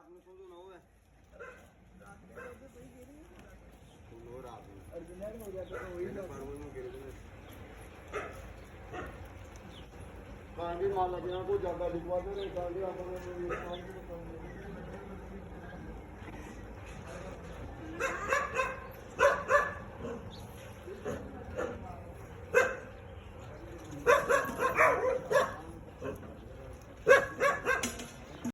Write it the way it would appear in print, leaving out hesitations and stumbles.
ਰਾਤ ਨੂੰ ਸਮਝੋ 9 ਹੈ ਉਹ ਰਾਤ ਨੂੰ ਅਰਜਨੈਟ ਹੋ ਗਿਆ ਤਾਂ ਹੋਈ ਨਾ ਪਰਵਲ ਨੂੰ ਗਿਰ ਗਏ ਕਾਂਗੇ ਮਾਲ ਲੱਗਣਾ ਕੋਈ ਜ਼ਿਆਦਾ ਲਿਖਵਾ ਦੇ ਕਾਂਗੇ ਆਪਾਂ ਨੂੰ ਇਹ ਕੰਮ ਨਹੀਂ